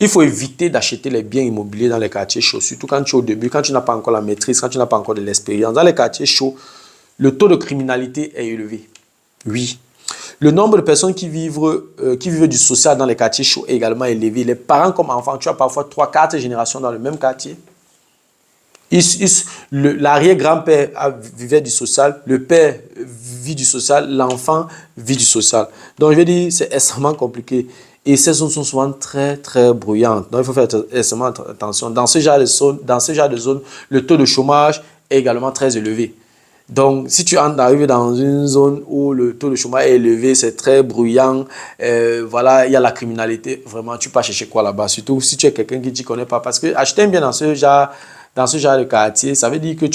Il faut éviter d'acheter les biens immobiliers dans les quartiers chauds, surtout quand tu es au début, quand tu n'as pas encore la maîtrise, quand tu n'as pas encore de l'expérience. Dans les quartiers chauds, le taux de criminalité est élevé. Oui. Le nombre de personnes qui vivent du social dans les quartiers chauds est également élevé. Les parents comme enfants, tu as parfois 3-4 générations dans le même quartier. L'arrière-grand-père vivait du social, le père vit du social, l'enfant vit du social. Donc, je veux dire, c'est extrêmement compliqué. Et ces zones sont souvent très, très bruyantes. Donc, il faut faire extrêmement attention. Dans ce genre de zone, le taux de chômage est également très élevé. Donc, si tu arrives dans une zone où le taux de chômage est élevé, c'est très bruyant, voilà, il y a la criminalité, vraiment, tu ne peux pas chercher quoi là-bas, surtout si tu es quelqu'un qui ne t'y connaît pas. Parce que acheter un bien dans ce genre de quartier, ça veut dire que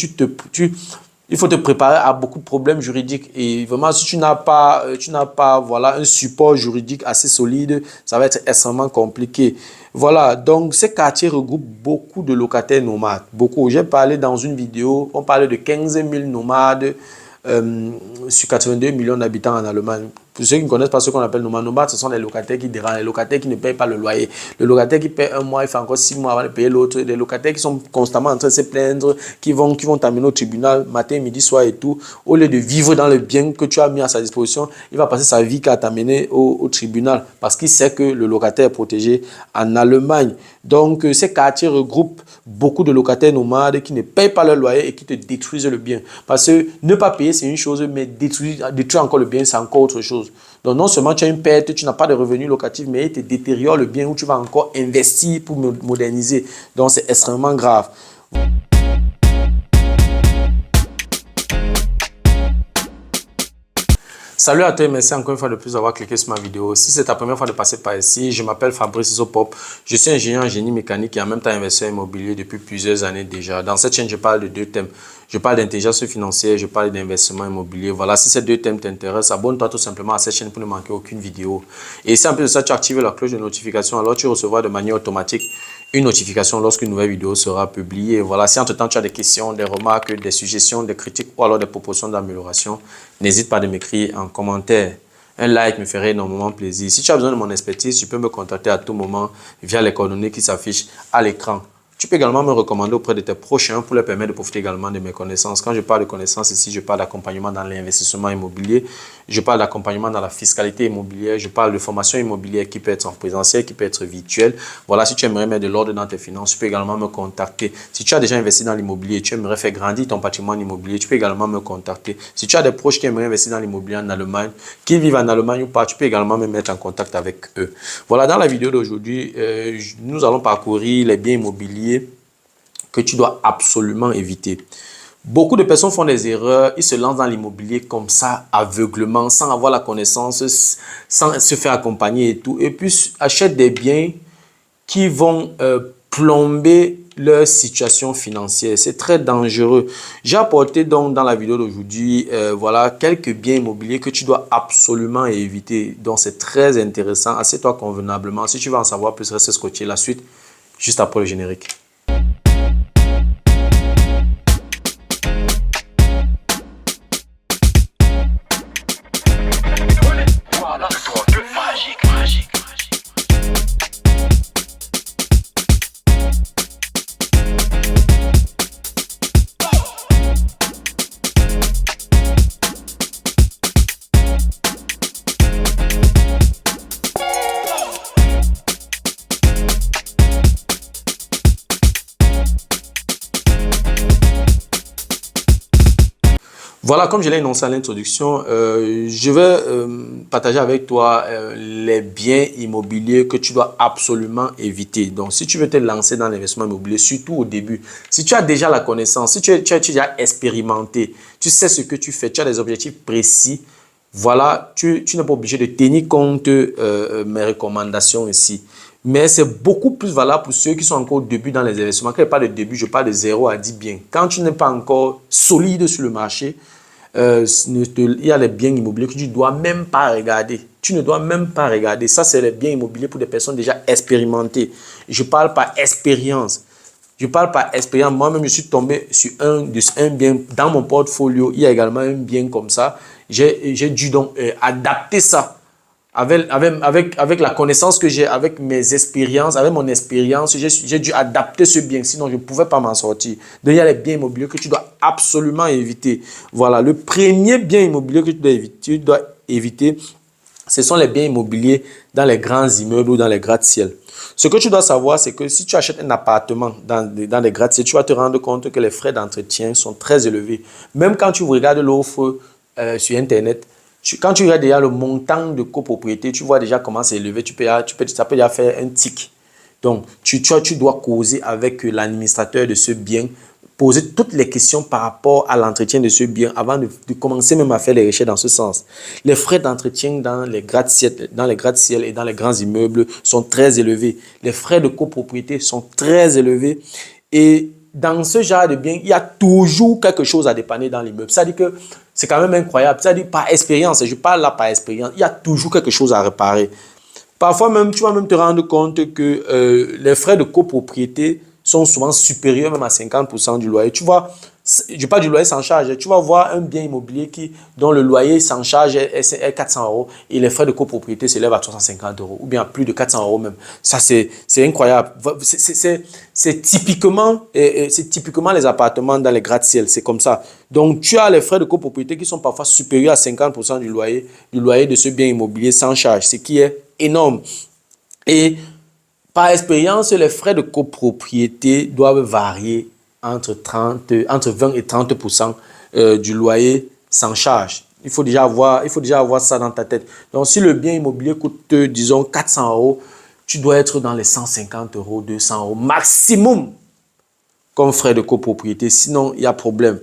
il faut te préparer à beaucoup de problèmes juridiques. Et vraiment, si tu n'as pas, voilà, un support juridique assez solide, ça va être extrêmement compliqué. Voilà, donc ces quartiers regroupent beaucoup de locataires nomades. Beaucoup. J'ai parlé dans une vidéo, on parlait de 15 000 nomades sur 82 millions d'habitants en Allemagne. Pour ceux qui ne connaissent pas ce qu'on appelle nomades, ce sont les locataires qui dérangent, les locataires qui ne payent pas le loyer. Le locataire qui paye un mois, il fait encore 6 mois avant de payer l'autre. Les locataires qui sont constamment en train de se plaindre, qui vont t'amener au tribunal matin, midi, soir et tout. Au lieu de vivre dans le bien que tu as mis à sa disposition, il va passer sa vie qu'à t'amener au tribunal parce qu'il sait que le locataire est protégé en Allemagne. Donc, ces quartiers regroupent beaucoup de locataires nomades qui ne payent pas leur loyer et qui te détruisent le bien. Parce que ne pas payer, c'est une chose, mais détruire encore le bien, c'est encore autre chose. Donc, non seulement tu as une perte, tu n'as pas de revenus locatifs, mais il te détériore le bien où tu vas encore investir pour moderniser. Donc, c'est extrêmement grave. Salut à toi et merci encore une fois de plus d'avoir cliqué sur ma vidéo. Si c'est ta première fois de passer par ici, je m'appelle Fabrice Isopop. Je suis ingénieur en génie mécanique et en même temps investisseur immobilier depuis plusieurs années déjà. Dans cette chaîne, je parle de deux thèmes. Je parle d'intelligence financière, je parle d'investissement immobilier. Voilà, si ces deux thèmes t'intéressent, abonne-toi tout simplement à cette chaîne pour ne manquer aucune vidéo. Et si en plus de ça, tu actives la cloche de notification, alors tu recevras de manière automatique une notification lorsqu'une nouvelle vidéo sera publiée. Voilà, si entre-temps tu as des questions, des remarques, des suggestions, des critiques ou alors des propositions d'amélioration, n'hésite pas à m'écrire en commentaire. Un like me ferait énormément plaisir. Si tu as besoin de mon expertise, tu peux me contacter à tout moment via les coordonnées qui s'affichent à l'écran. Tu peux également me recommander auprès de tes prochains pour leur permettre de profiter également de mes connaissances. Quand je parle de connaissances ici, je parle d'accompagnement dans l'investissement immobilier, je parle d'accompagnement dans la fiscalité immobilière, je parle de formation immobilière qui peut être en présentiel, qui peut être virtuelle. Voilà, si tu aimerais mettre de l'ordre dans tes finances, tu peux également me contacter. Si tu as déjà investi dans l'immobilier et tu aimerais faire grandir ton patrimoine immobilier, tu peux également me contacter. Si tu as des proches qui aimeraient investir dans l'immobilier en Allemagne, qu'ils vivent en Allemagne ou pas, tu peux également me mettre en contact avec eux. Voilà, dans la vidéo d'aujourd'hui, nous allons parcourir les biens immobiliers que tu dois absolument éviter. Beaucoup de personnes font des erreurs, ils se lancent dans l'immobilier comme ça, aveuglement, sans avoir la connaissance, sans se faire accompagner et tout. Et puis achètent des biens qui vont plomber leur situation financière. C'est très dangereux. J'ai apporté donc dans la vidéo d'aujourd'hui, voilà, quelques biens immobiliers que tu dois absolument éviter. Donc c'est très intéressant. Assieds-toi convenablement. Si tu veux en savoir plus, reste scotché. La suite, juste après le générique. Voilà, comme je l'ai énoncé à l'introduction, je vais partager avec toi les biens immobiliers que tu dois absolument éviter. Donc, si tu veux te lancer dans l'investissement immobilier, surtout au début, si tu as déjà la connaissance, si tu as déjà expérimenté, tu sais ce que tu fais, tu as des objectifs précis, voilà, tu n'es pas obligé de tenir compte mes recommandations ici. Mais c'est beaucoup plus valable pour ceux qui sont encore au début dans les investissements. Quand je parle de début, je parle de 0 à 10 biens. Quand tu n'es pas encore solide sur le marché, il y a les biens immobiliers que tu ne dois même pas regarder. Tu ne dois même pas regarder. Ça, c'est les biens immobiliers pour des personnes déjà expérimentées. Je parle par expérience. Je parle par expérience. Moi-même, je suis tombé sur un bien. Dans mon portfolio, il y a également un bien comme ça. J'ai dû donc adapter ça avec la connaissance que j'ai, avec mes expériences, avec mon expérience, j'ai dû adapter ce bien, sinon je ne pouvais pas m'en sortir. Donc, il y a les biens immobiliers que tu dois absolument éviter. Voilà, le premier bien immobilier que tu dois éviter, ce sont les biens immobiliers dans les grands immeubles ou dans les gratte-ciel. Ce que tu dois savoir, c'est que si tu achètes un appartement dans les gratte-ciel, tu vas te rendre compte que les frais d'entretien sont très élevés. Même quand tu regardes l'offre sur Internet, quand tu regardes déjà le montant de copropriété, tu vois déjà comment c'est élevé. Ça peut déjà faire un tic. Donc, tu dois causer avec l'administrateur de ce bien, poser toutes les questions par rapport à l'entretien de ce bien avant de commencer même à faire les recherches dans ce sens. Les frais d'entretien dans les gratte-ciel et dans les grands immeubles sont très élevés. Les frais de copropriété sont très élevés. Et dans ce genre de bien, il y a toujours quelque chose à dépanner dans l'immeuble. C'est-à-dire que c'est quand même incroyable. C'est-à-dire par expérience, je parle là par expérience, il y a toujours quelque chose à réparer. Parfois même, tu vas même te rendre compte que les frais de copropriété sont souvent supérieurs même à 50% du loyer. Tu vois, je parle du loyer sans charge. Tu vas voir un bien immobilier dont le loyer sans charge est 400 euros et les frais de copropriété s'élèvent à 350 euros ou bien à plus de 400 euros même. Ça, c'est incroyable. C'est typiquement les appartements dans les gratte-ciel. C'est comme ça. Donc, tu as les frais de copropriété qui sont parfois supérieurs à 50% du loyer de ce bien immobilier sans charge, ce qui est énorme. Et par expérience, les frais de copropriété doivent varier entre 20 et 30% du loyer sans charge. Il faut déjà avoir ça dans ta tête. Donc, si le bien immobilier coûte, disons, 400 euros, tu dois être dans les 150 euros, 200 euros maximum comme frais de copropriété. Sinon, il y a problème.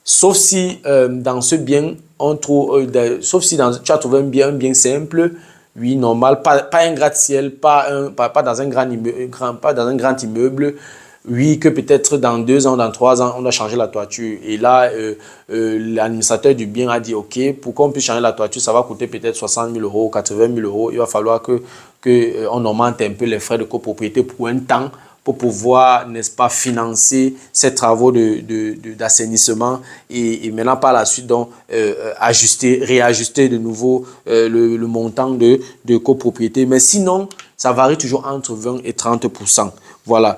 Sauf si dans ce bien, tu as trouvé un bien simple, oui, normal, pas un gratte-ciel, pas dans un grand immeuble, oui, que peut-être dans 2 ans, dans 3 ans, on doit changer la toiture. Et là, l'administrateur du bien a dit, OK, pour qu'on puisse changer la toiture, ça va coûter peut-être 60 000 euros, 80 000 euros. Il va falloir qu'on augmente un peu les frais de copropriété pour un temps, pour pouvoir, n'est-ce pas, financer ces travaux d'assainissement et maintenant par la suite, donc, réajuster de nouveau le montant de copropriété. Mais sinon, ça varie toujours entre 20 et 30%. Voilà.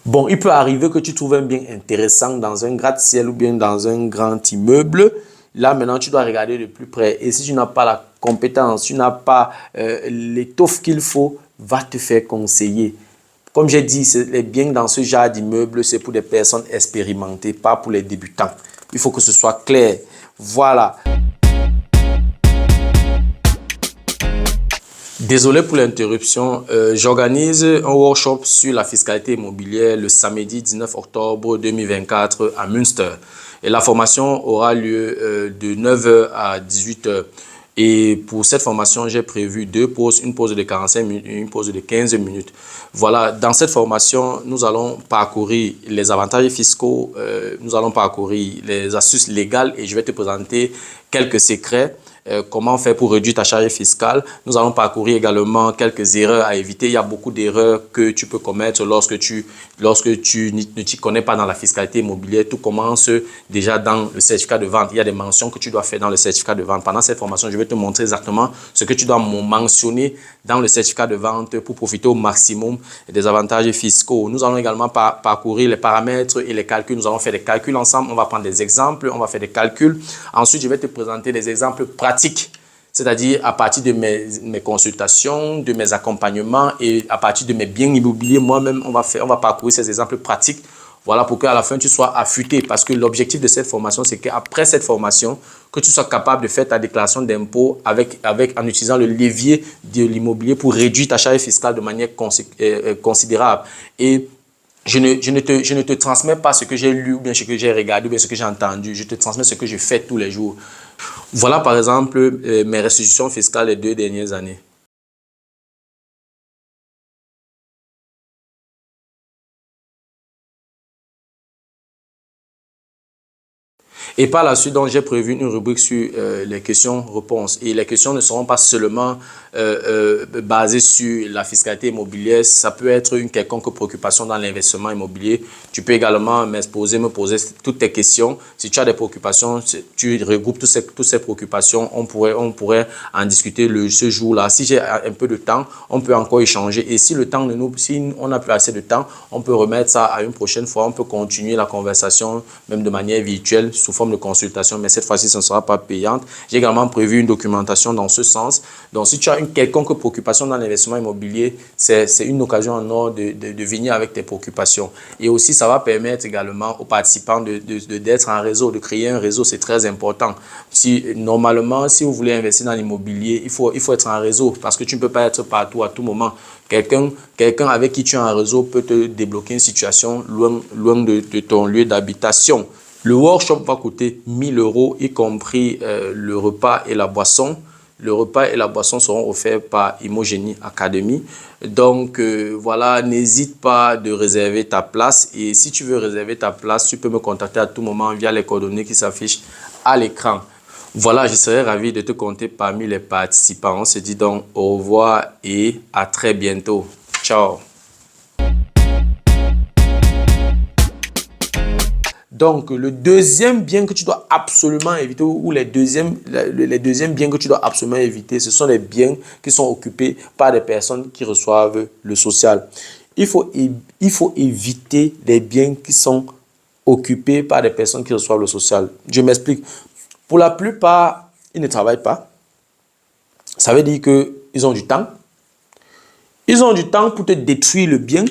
Bon, il peut arriver que tu trouves un bien intéressant dans un gratte-ciel ou bien dans un grand immeuble. Là, maintenant, tu dois regarder de plus près. Et si tu n'as pas la compétence, tu n'as pas l'étoffe qu'il faut, va te faire conseiller. Comme j'ai dit, les biens dans ce genre d'immeuble, c'est pour des personnes expérimentées, pas pour les débutants. Il faut que ce soit clair. Voilà. Désolé pour l'interruption. J'organise un workshop sur la fiscalité immobilière le samedi 19 octobre 2024 à Münster. Et la formation aura lieu de 9 h à 18 h. Et pour cette formation, j'ai prévu 2 pauses, une pause de 45 minutes et une pause de 15 minutes. Voilà, dans cette formation, nous allons parcourir les avantages fiscaux, nous allons parcourir les astuces légales et je vais te présenter quelques secrets. Comment faire pour réduire ta charge fiscale. Nous allons parcourir également quelques erreurs à éviter. Il y a beaucoup d'erreurs que tu peux commettre lorsque tu ne t'y connais pas dans la fiscalité immobilière. Tout commence déjà dans le certificat de vente. Il y a des mentions que tu dois faire dans le certificat de vente. Pendant cette formation, je vais te montrer exactement ce que tu dois mentionner dans le certificat de vente pour profiter au maximum des avantages fiscaux. Nous allons également parcourir les paramètres et les calculs. Nous allons faire des calculs ensemble. On va prendre des exemples, on va faire des calculs. Ensuite, je vais te présenter des exemples pratiques. C'est-à-dire à partir de mes consultations, de mes accompagnements et à partir de mes biens immobiliers, moi-même, on va parcourir ces exemples pratiques. Voilà, pour qu'à la fin, tu sois affûté. Parce que l'objectif de cette formation, c'est qu'après cette formation, que tu sois capable de faire ta déclaration d'impôt en utilisant le levier de l'immobilier pour réduire ta charge fiscale de manière considérable. Et je ne te transmets pas ce que j'ai lu ou bien ce que j'ai regardé ou bien ce que j'ai entendu. Je te transmets ce que je fais tous les jours. Voilà par exemple mes restitutions fiscales les 2 dernières années. Et par la suite, donc, j'ai prévu une rubrique sur les questions-réponses. Et les questions ne seront pas seulement basé sur la fiscalité immobilière, ça peut être une quelconque préoccupation dans l'investissement immobilier. Tu peux également m'exposer, me poser toutes tes questions. Si tu as des préoccupations, tu regroupes toutes ces préoccupations. On pourrait en discuter ce jour-là. Si j'ai un peu de temps, on peut encore échanger. Et si on n'a plus assez de temps, on peut remettre ça à une prochaine fois. On peut continuer la conversation, même de manière virtuelle, sous forme de consultation. Mais cette fois-ci, ce ne sera pas payante. J'ai également prévu une documentation dans ce sens. Donc, si tu as une quelconque préoccupation dans l'investissement immobilier, c'est une occasion en or de venir avec tes préoccupations. Et aussi, ça va permettre également aux participants d'être en réseau, de créer un réseau. C'est très important. Normalement, si vous voulez investir dans l'immobilier, il faut être en réseau parce que tu ne peux pas être partout à tout moment. Quelqu'un avec qui tu es en réseau peut te débloquer une situation loin de ton lieu d'habitation. Le workshop va coûter 1 000 €, y compris le repas et la boisson. Le repas et la boisson seront offerts par Imogénie Academy. Donc, voilà, n'hésite pas de réserver ta place. Et si tu veux réserver ta place, tu peux me contacter à tout moment via les coordonnées qui s'affichent à l'écran. Voilà, je serais ravi de te compter parmi les participants. On se dit donc au revoir et à très bientôt. Ciao. Donc, le deuxième bien que tu dois absolument éviter, ou les deuxièmes biens que tu dois absolument éviter, ce sont les biens qui sont occupés par des personnes qui reçoivent le social. Il faut éviter les biens qui sont occupés par des personnes qui reçoivent le social. Je m'explique. Pour la plupart, ils ne travaillent pas. Ça veut dire qu'ils ont du temps. Ils ont du temps pour te détruire le bien.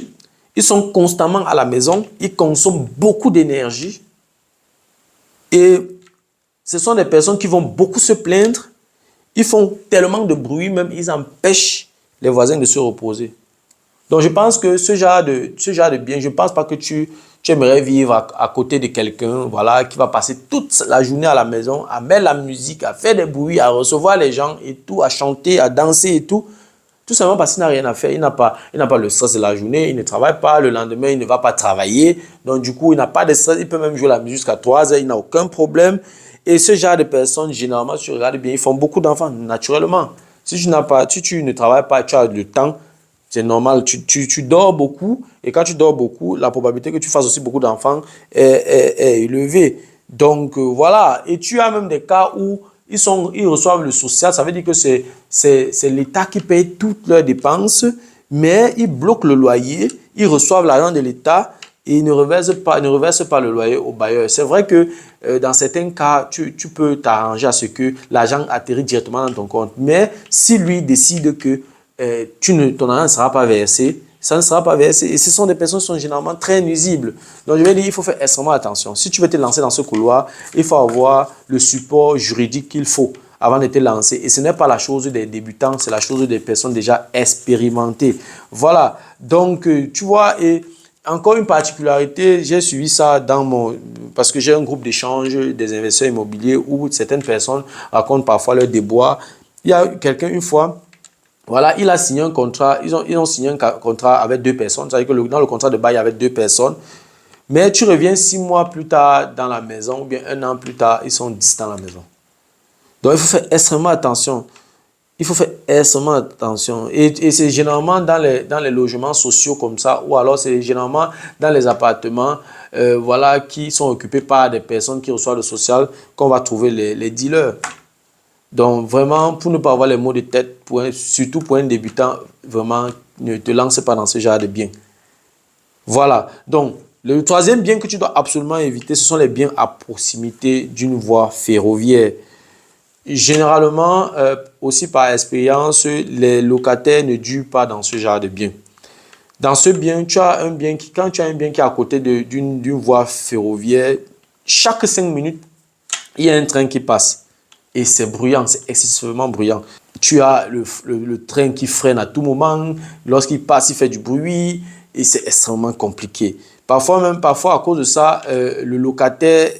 Ils sont constamment à la maison. Ils consomment beaucoup d'énergie. Et ce sont des personnes qui vont beaucoup se plaindre. Ils font tellement de bruit, même ils empêchent les voisins de se reposer. Donc, je pense que ce genre de bien, je ne pense pas que tu aimerais vivre à côté de quelqu'un, voilà, qui va passer toute la journée à la maison, à mettre la musique, à faire des bruits, à recevoir les gens et tout, à chanter, à danser et tout. Tout simplement parce qu'il n'a rien à faire. Il n'a pas le stress de la journée, il ne travaille pas. Le lendemain, il ne va pas travailler. Donc, du coup, il n'a pas de stress. Il peut même jouer la musique jusqu'à 3 heures, il n'a aucun problème. Et ce genre de personnes, généralement, si tu regardes bien, ils font beaucoup d'enfants, naturellement. Si tu ne travailles pas, tu as le temps, c'est normal, tu dors beaucoup. Et quand tu dors beaucoup, la probabilité que tu fasses aussi beaucoup d'enfants est élevée. Donc, voilà. Et tu as même des cas où ils reçoivent le social. Ça veut dire que c'est l'État qui paye toutes leurs dépenses, mais ils bloquent le loyer, ils reçoivent l'argent de l'État et ils ne reversent pas le loyer au bailleur. C'est vrai que dans certains cas, tu peux t'arranger à ce que l'argent atterrit directement dans ton compte. Mais si lui décide que ton argent ne sera pas versé, ça ne sera pas versé. Et ce sont des personnes qui sont généralement très nuisibles. Donc, je vais dire, il faut faire extrêmement attention. Si tu veux te lancer dans ce couloir, il faut avoir le support juridique qu'il faut avant de te lancer. Et ce n'est pas la chose des débutants, c'est la chose des personnes déjà expérimentées. Voilà. Donc, tu vois, et encore une particularité, j'ai suivi ça parce que j'ai un groupe d'échange des investisseurs immobiliers où certaines personnes racontent parfois leurs déboires. Il y a quelqu'un une fois, voilà, il a signé un contrat, ils ont signé un contrat avec 2 personnes, c'est-à-dire que dans le contrat de bail, il y avait 2 personnes, mais tu reviens 6 mois plus tard dans la maison, ou bien 1 an plus tard, ils sont 10 dans la maison. Donc, il faut faire extrêmement attention. Il faut faire extrêmement attention. Et c'est généralement dans les logements sociaux comme ça, ou alors c'est généralement dans les appartements voilà, qui sont occupés par des personnes qui reçoivent le social qu'on va trouver les dealers. Donc, vraiment, pour ne pas avoir les maux de tête, surtout pour un débutant, vraiment, ne te lance pas dans ce genre de biens. Voilà. Donc, le troisième bien que tu dois absolument éviter, ce sont les biens à proximité d'une voie ferroviaire. Généralement, aussi par expérience, les locataires ne durent pas dans ce genre de bien. Dans ce bien, quand tu as un bien qui est à côté d'une voie ferroviaire, chaque 5 minutes, il y a un train qui passe. Et c'est bruyant, c'est excessivement bruyant. Tu as le train qui freine à tout moment. Lorsqu'il passe, il fait du bruit. Et c'est extrêmement compliqué. Parfois, à cause de ça, le locataire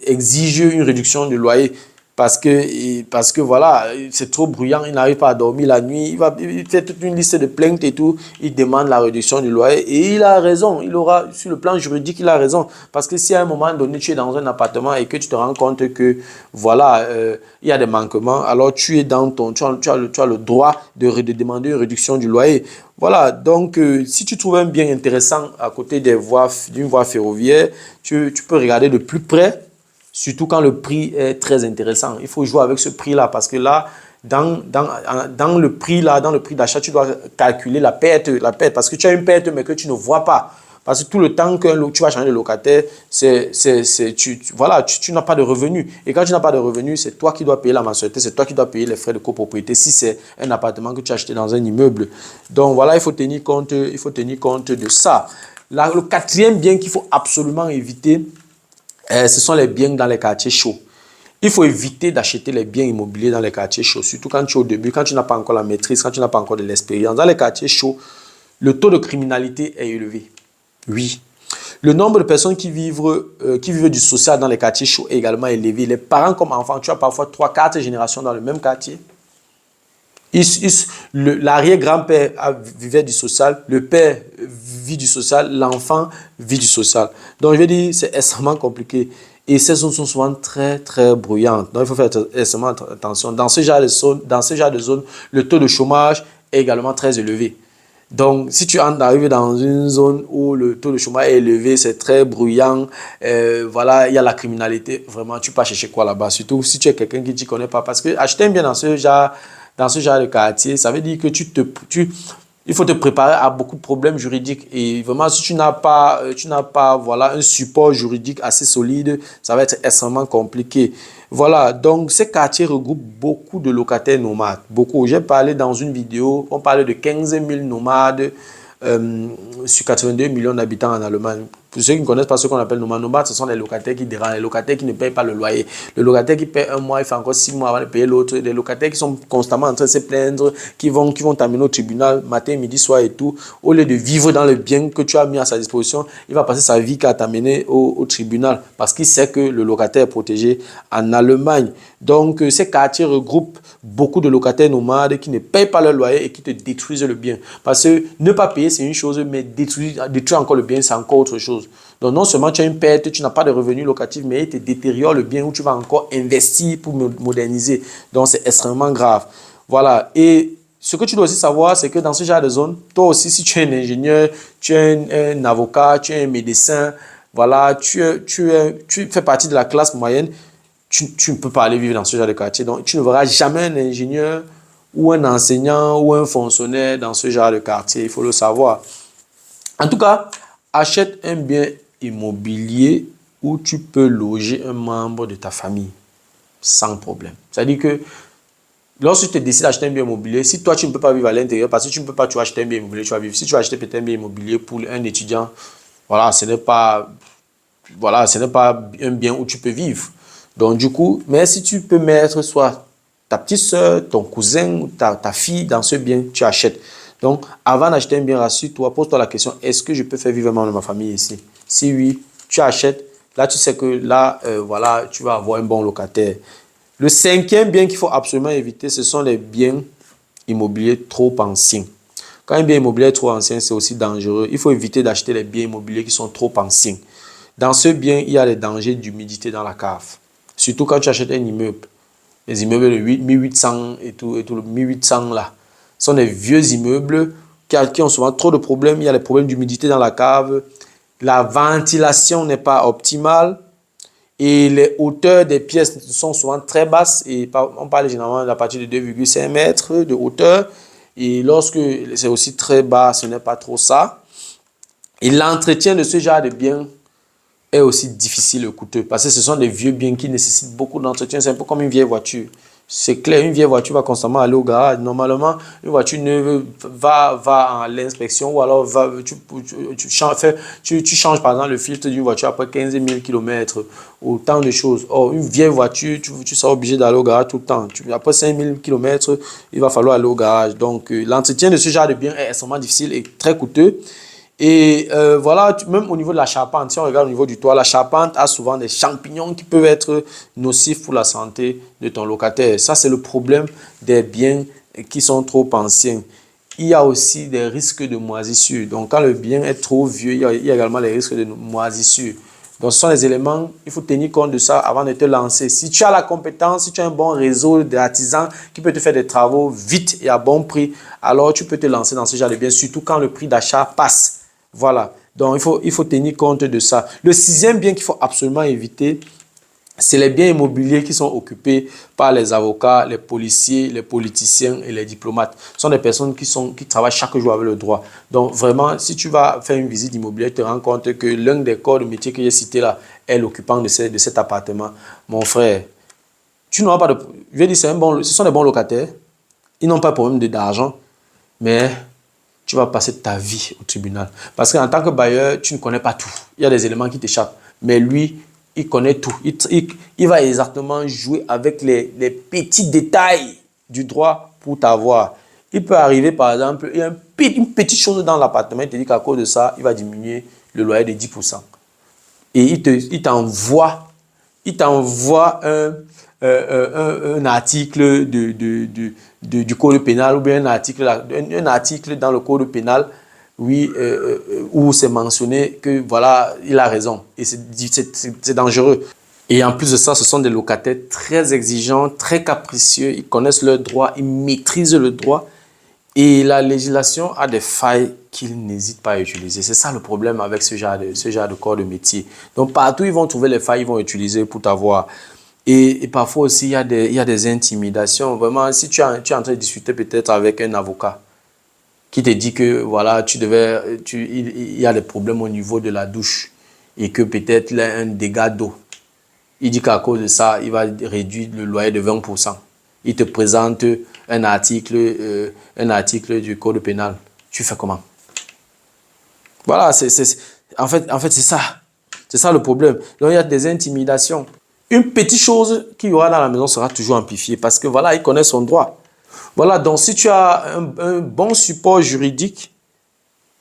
exige une réduction de loyer. parce que voilà, c'est trop bruyant, il n'arrive pas à dormir la nuit, il fait toute une liste de plaintes et tout, il demande la réduction du loyer et il a raison, il aura, sur le plan juridique, il a raison. Parce que si à un moment donné, tu es dans un appartement et que tu te rends compte que, voilà, il y a des manquements, alors tu es dans tu as le droit de demander une réduction du loyer. Voilà, donc si tu trouves un bien intéressant à côté d'une voie ferroviaire, tu peux regarder de plus près. Surtout quand le prix est très intéressant. Il faut jouer avec ce prix-là parce que là, dans le prix d'achat, tu dois calculer la perte parce que tu as une perte mais que tu ne vois pas. Parce que tout le temps que tu vas changer de locataire, tu n'as pas de revenus. Et quand tu n'as pas de revenus, c'est toi qui dois payer la mensualité, c'est toi qui dois payer les frais de copropriété si c'est un appartement que tu as acheté dans un immeuble. Donc voilà, il faut tenir compte de ça. Là, le quatrième bien qu'il faut absolument éviter, ce sont les biens dans les quartiers chauds. Il faut éviter d'acheter les biens immobiliers dans les quartiers chauds, surtout quand tu es au début, quand tu n'as pas encore la maîtrise, quand tu n'as pas encore de l'expérience. Dans les quartiers chauds, le taux de criminalité est élevé. Oui. Le nombre de personnes qui vivent du social dans les quartiers chauds est également élevé. Les parents comme enfants, tu as parfois 3-4 générations dans le même quartier. L'arrière-grand-père vivait du social, le père vit du social, l'enfant vit du social. Donc, je veux dire, c'est extrêmement compliqué. Et ces zones sont souvent très, très bruyantes. Donc, il faut faire extrêmement attention. Dans ce genre de zone, le taux de chômage est également très élevé. Donc, si tu arrives dans une zone où le taux de chômage est élevé, c'est très bruyant, voilà, il y a la criminalité, vraiment, tu peux chercher quoi là-bas? Surtout si tu es quelqu'un qui ne t'y connaît pas. Parce que acheter un bien dans ce genre de quartier, ça veut dire que il faut te préparer à beaucoup de problèmes juridiques. Et vraiment, si tu n'as pas, voilà, un support juridique assez solide, ça va être extrêmement compliqué. Voilà, donc ces quartiers regroupent beaucoup de locataires nomades. Beaucoup. J'ai parlé dans une vidéo, on parlait de 15 000 nomades sur 82 millions d'habitants en Allemagne. Pour ceux qui ne connaissent pas ce qu'on appelle nomades, ce sont les locataires qui dérangent, les locataires qui ne payent pas le loyer. Le locataire qui paye un mois, il fait encore 6 mois avant de payer l'autre. Les locataires qui sont constamment en train de se plaindre, qui vont t'amener au tribunal matin, midi, soir et tout. Au lieu de vivre dans le bien que tu as mis à sa disposition, il va passer sa vie qu'à t'amener au tribunal parce qu'il sait que le locataire est protégé en Allemagne. Donc, ces quartiers regroupent beaucoup de locataires nomades qui ne payent pas leur loyer et qui te détruisent le bien. Parce que ne pas payer, c'est une chose, mais détruire encore le bien, c'est encore autre chose. Donc, non seulement tu as une perte, tu n'as pas de revenus locatifs, mais il te détériore le bien où tu vas encore investir pour moderniser. Donc, c'est extrêmement grave. Voilà. Et ce que tu dois aussi savoir, c'est que dans ce genre de zone, toi aussi, si tu es un ingénieur, tu es un avocat, tu es un médecin, voilà, tu fais partie de la classe moyenne, tu ne peux pas aller vivre dans ce genre de quartier. Donc, tu ne verras jamais un ingénieur ou un enseignant ou un fonctionnaire dans ce genre de quartier. Il faut le savoir. En tout cas, achète un bien immobilier où tu peux loger un membre de ta famille sans problème. C'est-à-dire que lorsque tu décides d'acheter un bien immobilier, si toi tu ne peux pas vivre à l'intérieur, parce que tu ne peux pas, tu vas acheter un bien immobilier, tu vas vivre. Si tu vas acheter peut-être un bien immobilier pour un étudiant, voilà, ce n'est pas un bien où tu peux vivre. Donc du coup, mais si tu peux mettre soit ta petite soeur, ton cousin ou ta fille dans ce bien, tu achètes. Donc avant d'acheter un bien, rassure-toi, pose-toi la question, est-ce que je peux faire vivre un membre de ma famille ici? Si oui, tu achètes. Là, tu sais que là, voilà, tu vas avoir un bon locataire. Le cinquième bien qu'il faut absolument éviter, ce sont les biens immobiliers trop anciens. Quand un bien immobilier est trop ancien, c'est aussi dangereux. Il faut éviter d'acheter les biens immobiliers qui sont trop anciens. Dans ce bien, il y a les dangers d'humidité dans la cave. Surtout quand tu achètes un immeuble. Les immeubles de 1800 et tout le 1800 là, sont des vieux immeubles qui ont souvent trop de problèmes. Il y a les problèmes d'humidité dans la cave. La ventilation n'est pas optimale. Et les hauteurs des pièces sont souvent très basses. Et on parle généralement à partir de 2,5 mètres de hauteur. Et lorsque c'est aussi très bas, ce n'est pas trop ça. Et l'entretien de ce genre de biens est aussi difficile et coûteux parce que ce sont des vieux biens qui nécessitent beaucoup d'entretien. C'est un peu comme une vieille voiture. C'est clair, une vieille voiture va constamment aller au garage. Normalement, une voiture neuve va à l'inspection ou alors tu changes par exemple le filtre d'une voiture après 15 000 km. Autant de choses. Or, une vieille voiture, tu seras obligé d'aller au garage tout le temps. Après 5 000 km, il va falloir aller au garage. Donc, l'entretien de ce genre de bien est extrêmement difficile et très coûteux. Et voilà, même au niveau de la charpente, si on regarde au niveau du toit, la charpente a souvent des champignons qui peuvent être nocifs pour la santé de ton locataire. Ça, c'est le problème des biens qui sont trop anciens. Il y a aussi des risques de moisissure. Donc, quand le bien est trop vieux, il y a également les risques de moisissure. Donc, ce sont des éléments, il faut tenir compte de ça avant de te lancer. Si tu as la compétence, si tu as un bon réseau d'artisans qui peut te faire des travaux vite et à bon prix, alors tu peux te lancer dans ce genre de biens, surtout quand le prix d'achat passe. Voilà, donc il faut tenir compte de ça. Le sixième bien qu'il faut absolument éviter, c'est les biens immobiliers qui sont occupés par les avocats, les policiers, les politiciens et les diplomates. Ce sont des personnes qui travaillent chaque jour avec le droit. Donc vraiment, si tu vas faire une visite immobilière, tu te rends compte que l'un des corps de métier que j'ai cité là est l'occupant de cet appartement. Mon frère, tu n'auras pas de... Je vais dire, ce sont des bons locataires. Ils n'ont pas de problème d'argent, mais tu vas passer ta vie au tribunal. Parce qu'en tant que bailleur, tu ne connais pas tout. Il y a des éléments qui t'échappent. Mais lui, il connaît tout. Il va exactement jouer avec les petits détails du droit pour t'avoir. Il peut arriver, par exemple, il y a une petite chose dans l'appartement, il te dit qu'à cause de ça, il va diminuer le loyer de 10%. Et il t'envoie un article du code pénal ou bien un article dans le code pénal, oui, où c'est mentionné que voilà, il a raison. Et c'est dangereux. Et en plus de ça, ce sont des locataires très exigeants, très capricieux. Ils connaissent leurs droits, ils maîtrisent le droit. Et la législation a des failles qu'ils n'hésitent pas à utiliser. C'est ça le problème avec ce genre de corps de métier. Donc partout, ils vont trouver les failles, ils vont utiliser pour t'avoir. Et parfois aussi, il y a des intimidations. Vraiment, si tu es en train de discuter peut-être avec un avocat qui te dit que voilà, il y a des problèmes au niveau de la douche et que peut-être il y a un dégât d'eau. Il dit qu'à cause de ça, il va réduire le loyer de 20%. Il te présente un article du code pénal. Tu fais comment? Voilà, en fait c'est ça. C'est ça le problème. Donc, il y a des intimidations. Une petite chose qu'il y aura dans la maison sera toujours amplifiée parce que voilà, il connaît son droit. Voilà, donc si tu as un bon support juridique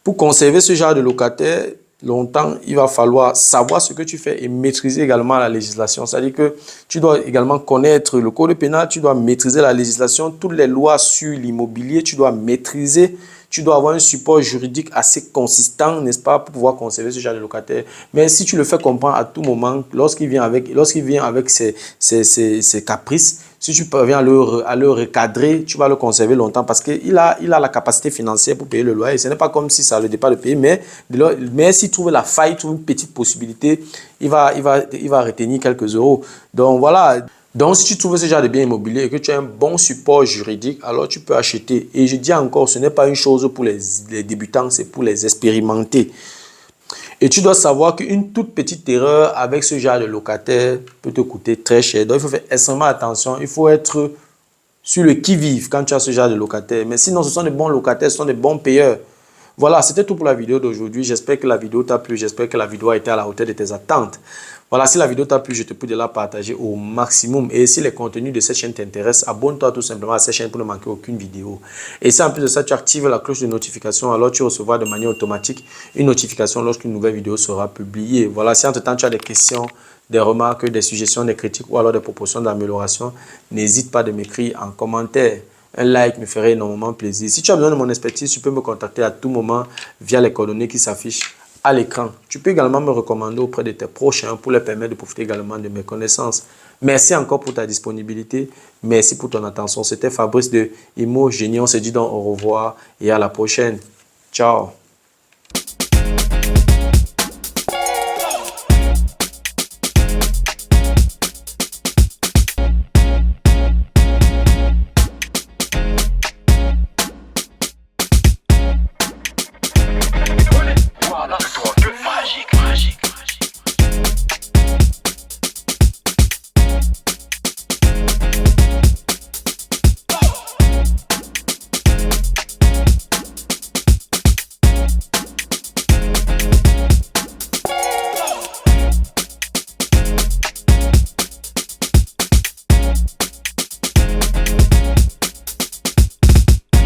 pour conserver ce genre de locataire longtemps, il va falloir savoir ce que tu fais et maîtriser également la législation. C'est-à-dire que tu dois également connaître le code pénal, tu dois maîtriser la législation, toutes les lois sur l'immobilier, tu dois maîtriser. Tu dois avoir un support juridique assez consistant, n'est-ce pas, pour pouvoir conserver ce genre de locataire. Mais si tu le fais comprendre à tout moment, lorsqu'il vient avec ses caprices, si tu parviens à le recadrer, tu vas le conserver longtemps parce qu'il a la capacité financière pour payer le loyer. Ce n'est pas comme si ça ne le dépend de payer, mais s'il trouve la faille, il trouve une petite possibilité, il va retenir quelques euros. Donc voilà. Donc, si tu trouves ce genre de bien immobilier et que tu as un bon support juridique, alors tu peux acheter. Et je dis encore, ce n'est pas une chose pour les débutants, c'est pour les expérimenter. Et tu dois savoir qu'une toute petite erreur avec ce genre de locataire peut te coûter très cher. Donc, il faut faire extrêmement attention. Il faut être sur le qui-vive quand tu as ce genre de locataire. Mais sinon, ce sont des bons locataires, ce sont des bons payeurs. Voilà, c'était tout pour la vidéo d'aujourd'hui. J'espère que la vidéo t'a plu. J'espère que la vidéo a été à la hauteur de tes attentes. Voilà, si la vidéo t'a plu, je te prie de la partager au maximum. Et si les contenus de cette chaîne t'intéressent, abonne-toi tout simplement à cette chaîne pour ne manquer aucune vidéo. Et si en plus de ça, tu actives la cloche de notification, alors tu recevras de manière automatique une notification lorsqu'une nouvelle vidéo sera publiée. Voilà, si entre-temps tu as des questions, des remarques, des suggestions, des critiques ou alors des propositions d'amélioration, n'hésite pas de m'écrire en commentaire. Un like me ferait énormément plaisir. Si tu as besoin de mon expertise, tu peux me contacter à tout moment via les coordonnées qui s'affichent à l'écran. Tu peux également me recommander auprès de tes prochains pour leur permettre de profiter également de mes connaissances. Merci encore pour ta disponibilité. Merci pour ton attention. C'était Fabrice de Imo Génie. On se dit donc au revoir et à la prochaine. Ciao.